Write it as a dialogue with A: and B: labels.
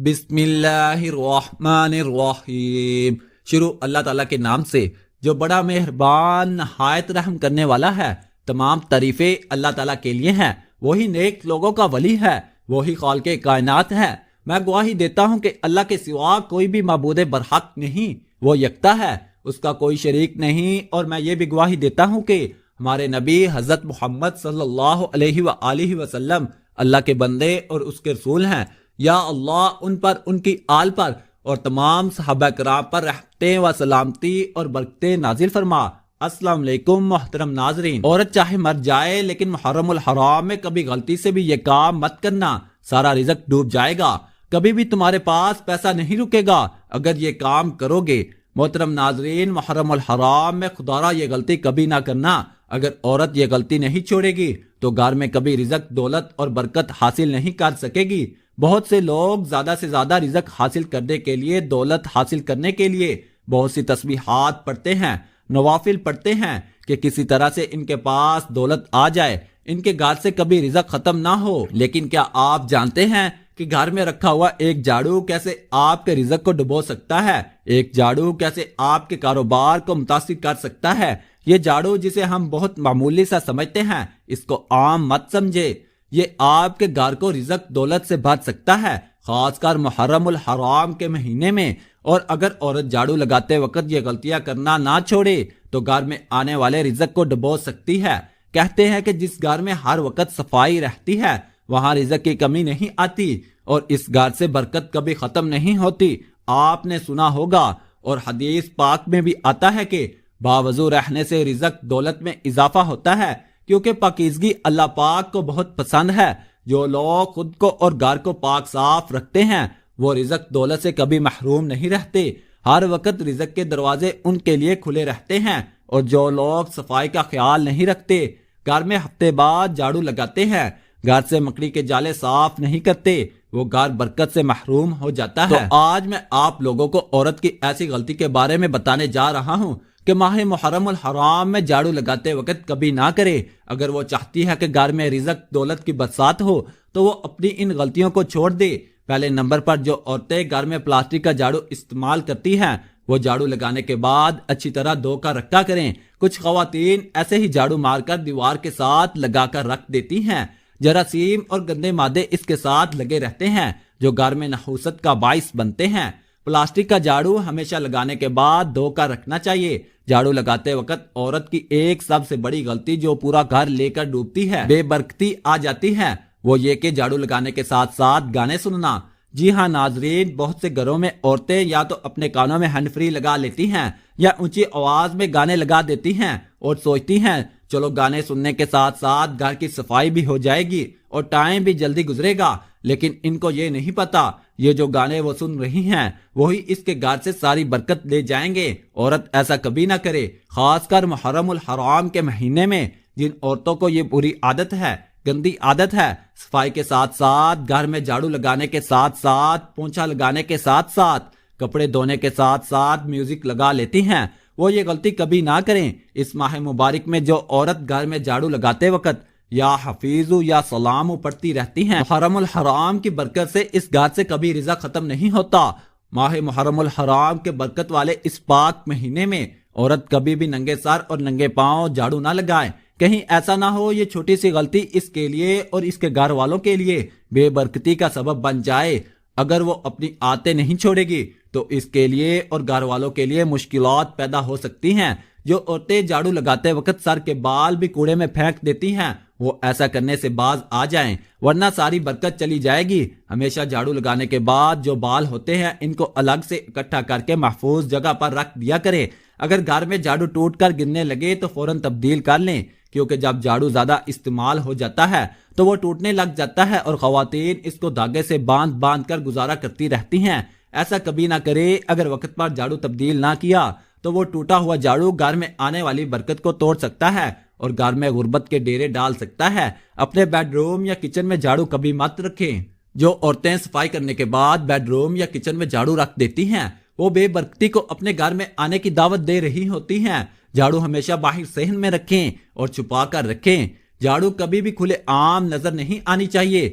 A: بسم اللہ الرحمن الرحیم۔ شروع اللہ تعالیٰ کے نام سے جو بڑا مہربان نہایت رحم کرنے والا ہے۔ تمام تعریفیں اللہ تعالیٰ کے لیے ہیں۔ وہی نیک لوگوں کا ولی ہے، وہی خالق کائنات ہے۔ میں گواہی دیتا ہوں کہ اللہ کے سوا کوئی بھی معبود برحق نہیں، وہ یکتا ہے، اس کا کوئی شریک نہیں۔ اور میں یہ بھی گواہی دیتا ہوں کہ ہمارے نبی حضرت محمد صلی اللہ علیہ وآلہ وسلم اللہ کے بندے اور اس کے رسول ہیں۔ یا اللہ ان پر، ان کی آل پر اور تمام صحابہ کرام پر رحمتیں و سلامتی اور برکتیں نازل فرما۔ السلام علیکم محترم ناظرین۔ عورت چاہے مر جائے لیکن محرم الحرام میں کبھی غلطی سے بھی یہ کام مت کرنا، سارا رزق ڈوب جائے گا۔ کبھی بھی تمہارے پاس پیسہ نہیں رکے گا اگر یہ کام کرو گے۔ محترم ناظرین، محرم الحرام میں خدارا یہ غلطی کبھی نہ کرنا۔ اگر عورت یہ غلطی نہیں چھوڑے گی تو گھر میں کبھی رزق، دولت اور برکت حاصل نہیں کر سکے گی۔ بہت سے لوگ زیادہ سے زیادہ رزق حاصل کرنے کے لیے، دولت حاصل کرنے کے لیے بہت سی تسبیحات پڑھتے ہیں، نوافل پڑھتے ہیں کہ کسی طرح سے ان کے پاس دولت آ جائے، ان کے گھر سے کبھی رزق ختم نہ ہو۔ لیکن کیا آپ جانتے ہیں کہ گھر میں رکھا ہوا ایک جھاڑو کیسے آپ کے رزق کو ڈبو سکتا ہے؟ ایک جھاڑو کیسے آپ کے کاروبار کو متاثر کر سکتا ہے؟ یہ جھاڑو جسے ہم بہت معمولی سا سمجھتے ہیں، اس کو عام مت سمجھے۔ یہ آپ کے گھر کو رزق، دولت سے بھر سکتا ہے، خاص کر محرم الحرام کے مہینے میں۔ اور اگر عورت جھاڑو لگاتے وقت یہ غلطیاں کرنا نہ چھوڑے تو گھر میں آنے والے رزق کو ڈبو سکتی ہے۔ کہتے ہیں کہ جس گھر میں ہر وقت صفائی رہتی ہے وہاں رزق کی کمی نہیں آتی اور اس گھر سے برکت کبھی ختم نہیں ہوتی۔ آپ نے سنا ہوگا اور حدیث پاک میں بھی آتا ہے کہ باوضو رہنے سے رزق، دولت میں اضافہ ہوتا ہے، کیونکہ پاکیزگی اللہ پاک کو بہت پسند ہے۔ جو لوگ خود کو اور گھر کو پاک صاف رکھتے ہیں وہ رزق، دولت سے کبھی محروم نہیں رہتے۔ ہر وقت رزق کے دروازے ان کے لیے کھلے رہتے ہیں۔ اور جو لوگ صفائی کا خیال نہیں رکھتے، گھر میں ہفتے بعد جھاڑو لگاتے ہیں، گھر سے مکڑی کے جالے صاف نہیں کرتے، وہ گھر برکت سے محروم ہو جاتا ہے۔ تو آج میں آپ لوگوں کو عورت کی ایسی غلطی کے بارے میں بتانے جا رہا ہوں کہ ماہ محرم الحرام میں جھاڑو لگاتے وقت کبھی نہ کرے۔ اگر وہ چاہتی ہے کہ گھر میں رزق، دولت کی برسات ہو تو وہ اپنی ان غلطیوں کو چھوڑ دے۔ پہلے نمبر پر جو عورتیں گھر میں پلاسٹک کا جھاڑو استعمال کرتی ہیں وہ جھاڑو لگانے کے بعد اچھی طرح دھو کر رکھا کریں۔ کچھ خواتین ایسے ہی جھاڑو مار کر دیوار کے ساتھ لگا کر رکھ دیتی ہیں۔ جراثیم اور گندے مادے اس کے ساتھ لگے رہتے ہیں جو گھر میں نحوست کا باعث بنتے ہیں۔ پلاسٹک کا جھاڑو ہمیشہ لگانے کے بعد دھو کر رکھنا چاہیے۔ جھاڑو لگاتے وقت عورت کی ایک سب سے بڑی غلطی جو پورا گھر لے کر ڈوبتی ہے، بے برکتی آ جاتی ہے، وہ یہ کہ جھاڑو لگانے کے ساتھ ساتھ گانے سننا۔ جی ہاں ناظرین، بہت سے گھروں میں عورتیں یا تو اپنے کانوں میں ہینڈ فری لگا لیتی ہیں یا اونچی آواز میں گانے لگا دیتی ہیں اور سوچتی ہیں چلو گانے سننے کے ساتھ ساتھ گھر کی صفائی بھی ہو جائے گی اور ٹائم بھی جلدی گزرے گا۔ لیکن ان کو یہ نہیں پتا یہ جو گانے وہ سن رہی ہیں وہی اس کے گھر سے ساری برکت لے جائیں گے۔ عورت ایسا کبھی نہ کرے، خاص کر محرم الحرام کے مہینے میں۔ جن عورتوں کو یہ بری عادت ہے، گندی عادت ہے، صفائی کے ساتھ ساتھ گھر میں جھاڑو لگانے کے ساتھ ساتھ، پونچھا لگانے کے ساتھ ساتھ، کپڑے دھونے کے ساتھ ساتھ میوزک لگا لیتی ہیں، وہ یہ غلطی کبھی نہ کریں۔ اس ماہ مبارک میں جو عورت گھر میں جھاڑو لگاتے وقت یا حفیظو یا سلامو پڑھتی رہتی ہیں، محرم الحرام کی برکت سے اس گھر سے کبھی رزق ختم نہیں ہوتا۔ ماہ محرم الحرام کے برکت والے اس پاک مہینے میں عورت کبھی بھی ننگے سر اور ننگے پاؤں جھاڑو نہ لگائے۔ کہیں ایسا نہ ہو یہ چھوٹی سی غلطی اس کے لیے اور اس کے گھر والوں کے لیے بے برکتی کا سبب بن جائے۔ اگر وہ اپنی عادتیں نہیں چھوڑے گی تو اس کے لیے اور گھر والوں کے لیے مشکلات پیدا ہو سکتی ہیں۔ جو عورتیں جھاڑو لگاتے وقت سر کے بال بھی کوڑے میں پھینک دیتی ہیں وہ ایسا کرنے سے باز آ جائیں، ورنہ ساری برکت چلی جائے گی۔ ہمیشہ جھاڑو لگانے کے بعد جو بال ہوتے ہیں ان کو الگ سے اکٹھا کر کے محفوظ جگہ پر رکھ دیا کریں۔ اگر گھر میں جھاڑو ٹوٹ کر گرنے لگے تو فوراً تبدیل کر لیں، کیونکہ جب جھاڑو زیادہ استعمال ہو جاتا ہے تو وہ ٹوٹنے لگ جاتا ہے اور خواتین اس کو دھاگے سے باندھ باندھ کر گزارا کرتی رہتی ہیں۔ ایسا کبھی نہ کرے۔ اگر وقت پر جھاڑو تبدیل نہ کیا تو وہ ٹوٹا ہوا جھاڑو گھر میں آنے والی برکت کو توڑ سکتا ہے اور گھر میں غربت کے ڈیرے ڈال سکتا ہے۔ اپنے بیڈ روم یا کچن میں جھاڑو کبھی مت رکھیں۔ جو عورتیں صفائی کرنے کے بعد بیڈ روم یا کچن میں جھاڑو رکھ دیتی ہیں وہ بے برکتی کو اپنے گھر میں آنے کی دعوت دے رہی ہوتی ہیں۔ جھاڑو ہمیشہ باہر صحن میں رکھیں اور چھپا کر رکھیں۔ جھاڑو کبھی بھی کھلے عام نظر نہیں آنی چاہیے۔